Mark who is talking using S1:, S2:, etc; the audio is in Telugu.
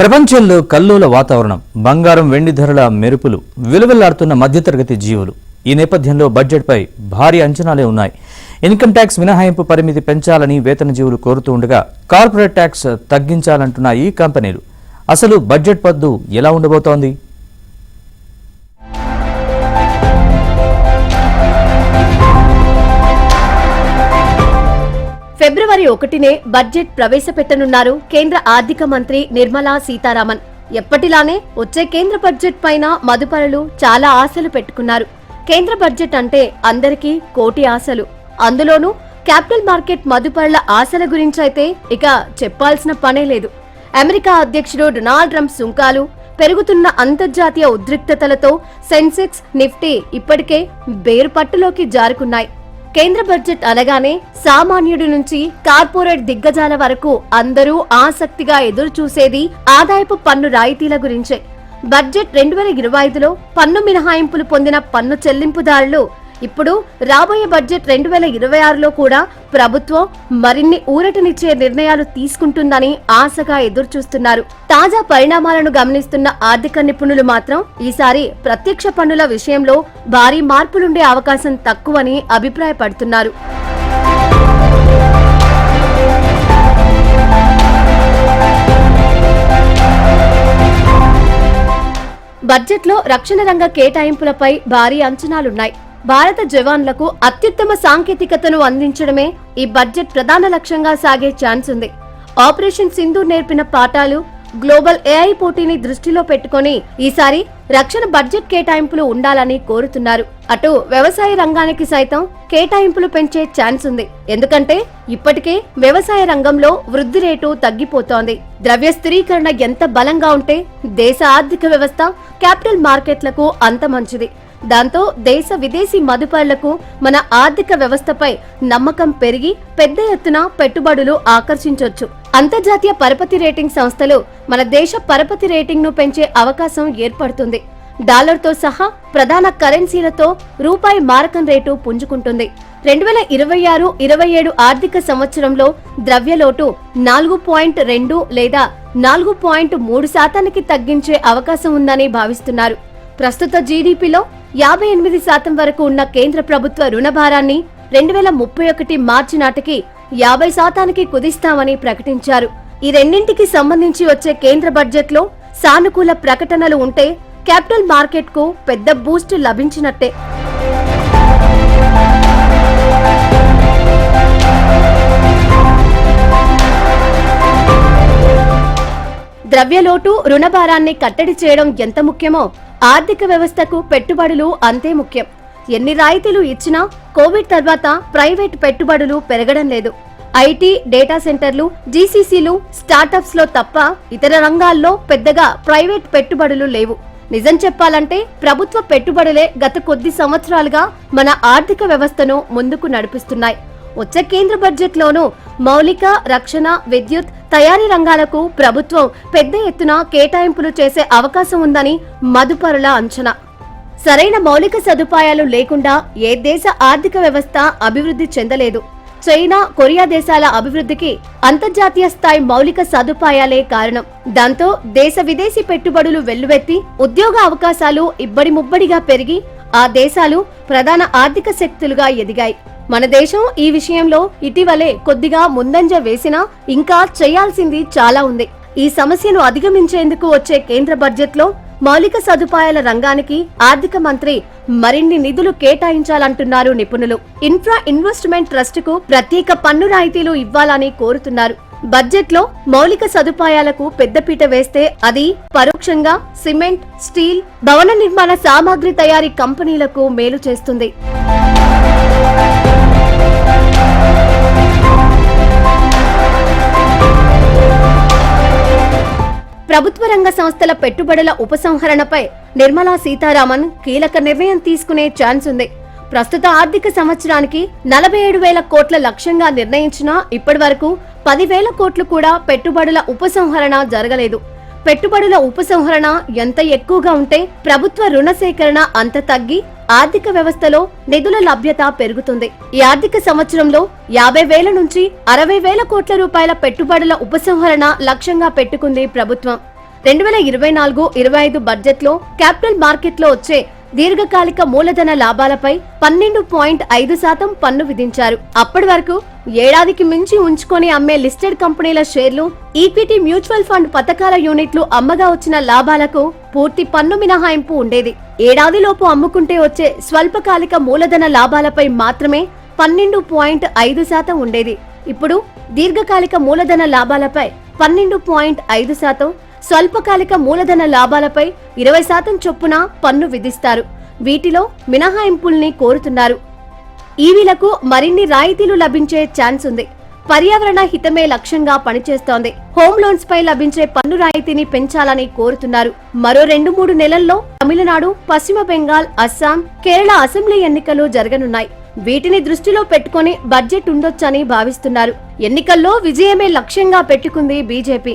S1: ప్రపంచంలో కల్లోల వాతావరణం, బంగారం వెండి ధరల మెరుపులు, విలువలాడుతున్న మధ్యతరగతి జీవులు. ఈ నేపథ్యంలో బడ్జెట్పై భారీ అంచనాలే ఉన్నాయి. ఇన్కమ్ ట్యాక్స్ మినహాయింపు పరిమితి పెంచాలని వేతన జీవులు కోరుతూ ఉండగా కార్పొరేట్ ట్యాక్స్ తగ్గించాలంటున్న ఈ కంపెనీలు. అసలు బడ్జెట్ పద్దు ఎలా ఉండబోతోంది?
S2: ఫిబ్రవరి 1నే బడ్జెట్ ప్రవేశపెట్టనున్నారు కేంద్ర ఆర్థిక మంత్రి నిర్మలా సీతారామన్. ఎప్పటిలానే వచ్చే కేంద్ర బడ్జెట్ పైన మదుపరులు చాలా ఆశలు పెట్టుకున్నారు. కేంద్ర బడ్జెట్ అంటే అందరికీ కోటి ఆశలు. అందులోనూ క్యాపిటల్ మార్కెట్ మదుపరుల ఆశల గురించైతే ఇక చెప్పాల్సిన పనే లేదు. అమెరికా అధ్యక్షుడు డొనాల్డ్ ట్రంప్ సుంకాలు, పెరుగుతున్న అంతర్జాతీయ ఉద్రిక్తతలతో సెన్సెక్స్, నిఫ్టీ ఇప్పటికే బేరుపట్టులోకి జారుకున్నాయి. కేంద్ర బడ్జెట్ అనగానే సామాన్యుడి నుంచి కార్పొరేట్ దిగ్గజాల వరకు అందరూ ఆసక్తిగా ఎదురు చూసేది ఆదాయపు పన్ను రాయితీల గురించే. బడ్జెట్ 2025లో పన్ను మినహాయింపులు పొందిన పన్ను చెల్లింపుదారులు ఇప్పుడు రాబోయే బడ్జెట్ 2026లో కూడా ప్రభుత్వం మరిన్ని ఊరటనిచ్చే నిర్ణయాలు తీసుకుంటుందని ఆశగా ఎదురుచూస్తున్నారు. తాజా పరిణామాలను గమనిస్తున్న ఆర్థిక నిపుణులు మాత్రం ఈసారి ప్రత్యక్ష పన్నుల విషయంలో భారీ మార్పులుండే అవకాశం తక్కువని అభిప్రాయపడుతున్నారు. బడ్జెట్లో రక్షణ రంగ కేటాయింపులపై భారీ అంచనాలున్నాయి. భారత జవాన్లకు అత్యుత్తమ సాంకేతికతను అందించడమే ఈ బడ్జెట్ ప్రధాన లక్ష్యంగా సాగే ఛాన్స్ ఉంది. ఆపరేషన్ సింధూర్ నేర్పిన పాఠాలు, గ్లోబల్ ఏఐ పోటీని దృష్టిలో పెట్టుకుని ఈసారి రక్షణ బడ్జెట్ కేటాయింపులు ఉండాలని కోరుతున్నారు. అటు వ్యవసాయ రంగానికి సైతం కేటాయింపులు పెంచే ఛాన్స్ ఉంది. ఎందుకంటే ఇప్పటికే వ్యవసాయ రంగంలో వృద్ధి రేటు తగ్గిపోతోంది. ద్రవ్య స్థిరీకరణ ఎంత బలంగా ఉంటే దేశ ఆర్థిక వ్యవస్థ, క్యాపిటల్ మార్కెట్లకు అంత మంచిది. దాంతో దేశ విదేశీ మదుపరులకు మన ఆర్థిక వ్యవస్థపై నమ్మకం పెరిగి పెద్ద ఎత్తున పెట్టుబడులు ఆకర్షించొచ్చు. అంతర్జాతీయ పరపతి రేటింగ్ సంస్థలు మన దేశ పరపతి రేటింగ్ ను పెంచే అవకాశం ఏర్పడుతుంది. డాలర్తో సహా ప్రధాన కరెన్సీలతో రూపాయి మారకం రేటు పుంజుకుంటుంది. 2026-27 ఆర్థిక సంవత్సరంలో ద్రవ్యలోటు 4.2 లేదా 4.3% తగ్గించే అవకాశం ఉందని భావిస్తున్నారు. ప్రస్తుత జీడీపీలో 58% వరకు ఉన్న కేంద్ర ప్రభుత్వ రుణభారాన్ని 2031 మార్చి నాటికి 50% కుదిస్తామని ప్రకటించారు. ఈ రెండింటికి సంబంధించి వచ్చే కేంద్ర బడ్జెట్ లో సానుకూల ప్రకటనలు ఉంటే క్యాపిటల్ మార్కెట్ కు పెద్ద బూస్ట్ లభించినట్టే. ద్రవ్యలోటు, రుణభారాన్ని కట్టడి చేయడం ఎంత ముఖ్యమో ఆర్థిక వ్యవస్థకు పెట్టుబడులు అంతే ముఖ్యం. ఎన్ని రాయితీలు ఇచ్చినా కోవిడ్ తర్వాత ప్రైవేట్ పెట్టుబడులు పెరగడం లేదు. ఐటీ, డేటా సెంటర్లు, జీసీసీలు, స్టార్టప్స్ లో తప్ప ఇతర రంగాల్లో పెద్దగా ప్రైవేట్ పెట్టుబడులు లేవు. నిజం చెప్పాలంటే ప్రభుత్వ పెట్టుబడులే గత కొద్ది సంవత్సరాలుగా మన ఆర్థిక వ్యవస్థను ముందుకు నడిపిస్తున్నాయి. వచ్చే కేంద్ర బడ్జెట్ లోనూ మౌలిక, రక్షణ, విద్యుత్, తయారీ రంగాలకు ప్రభుత్వం పెద్ద ఎత్తున కేటాయింపులు చేసే అవకాశం ఉందని మదుపరుల అంచనా. సరైన మౌలిక సదుపాయాలు లేకుండా ఏ దేశ ఆర్థిక వ్యవస్థ అభివృద్ధి చెందలేదు. చైనా, కొరియా దేశాల అభివృద్ధికి అంతర్జాతీయ స్థాయి మౌలిక సదుపాయాలే కారణం. దాంతో దేశ విదేశీ పెట్టుబడులు వెల్లువెత్తి ఉద్యోగ అవకాశాలు ఇబ్బడి ముబ్బడిగా పెరిగి ఆ దేశాలు ప్రధాన ఆర్థిక శక్తులుగా ఎదిగాయి. మన దేశం ఈ విషయంలో ఇటీవలే కొద్దిగా ముందంజ వేసినా ఇంకా చేయాల్సింది చాలా ఉంది. ఈ సమస్యను అధిగమించేందుకు వచ్చే కేంద్ర బడ్జెట్ లో మౌలిక సదుపాయాల రంగానికి ఆర్థిక మంత్రి మరిన్ని నిధులు కేటాయించాలంటున్నారు నిపుణులు. ఇన్ఫ్రా ఇన్వెస్ట్మెంట్ ట్రస్ట్ కు ప్రత్యేక పన్ను రాయితీలు ఇవ్వాలని కోరుతున్నారు. బడ్జెట్ లో మౌలిక సదుపాయాలకు పెద్దపీట వేస్తే అది పరోక్షంగా సిమెంట్, స్టీల్, భవన నిర్మాణ సామాగ్రి తయారీ కంపెనీలకు మేలు చేస్తుంది. ప్రభుత్వ రంగ సంస్థల పెట్టుబడుల ఉపసంహరణపై నిర్మలా సీతారామన్ కీలక నిర్ణయం తీసుకునే ఛాన్స్ ఉంది. ప్రస్తుత ఆర్థిక సంవత్సరానికి 47,000 కోట్ల లక్ష్యంగా నిర్ణయించినా ఇప్పటి వరకు 10,000 కోట్లు కూడా పెట్టుబడుల ఉపసంహరణ జరగలేదు. పెట్టుబడుల ఉపసంహరణ ఎంత ఎక్కువగా ఉంటే ప్రభుత్వ రుణ సేకరణ అంత తగ్గి ఆర్థిక వ్యవస్థలో నిధుల లభ్యత పెరుగుతుంది. ఈ ఆర్థిక సంవత్సరంలో 50,000 నుంచి 60,000 కోట్ల రూపాయల పెట్టుబడుల ఉపసంహరణ లక్ష్యంగా పెట్టుకుంది ప్రభుత్వం. 2024-25 బడ్జెట్లో క్యాపిటల్ మార్కెట్లో వచ్చే దీర్ఘకాలిక మూలధన లాభాలపై 12.5% పన్ను విధించారు. అప్పటి వరకు ఏడాదికి మించి ఉంచుకొని అమ్మే లిస్టెడ్ కంపెనీల షేర్లు, ఈక్విటీ మ్యూచువల్ ఫండ్ పథకాల యూనిట్లు అమ్మగా వచ్చిన లాభాలకు పూర్తి పన్ను మినహాయింపు ఉండేది. ఏడాదిలోపు అమ్ముకుంటే వచ్చే స్వల్పకాలిక మూలధన లాభాలపై మాత్రమే 12.5% ఉండేది. ఇప్పుడు దీర్ఘకాలిక మూలధన లాభాలపై 12.5%, స్వల్పకాలిక మూలధన లాభాలపై 20% చొప్పున పన్ను విధిస్తారు. వీటిలో మినహాయింపుల్ని కోరుతున్నారు. ఈవీలకు మరిన్ని రాయితీలు లభించే ఛాన్స్ ఉంది. పర్యావరణ హితమే లక్ష్యంగా పనిచేస్తోంది. హోమ్ లోన్స్ పై లభించే పన్ను రాయితీని పెంచాలని కోరుతున్నారు. మరో 2-3 నెలల్లో తమిళనాడు, పశ్చిమ బెంగాల్, అస్సాం, కేరళ అసెంబ్లీ ఎన్నికలు జరగనున్నాయి. వీటిని దృష్టిలో పెట్టుకుని బడ్జెట్ ఉండొచ్చని భావిస్తున్నారు. ఎన్నికల్లో విజయమే లక్ష్యంగా పెట్టుకుంది బీజేపీ.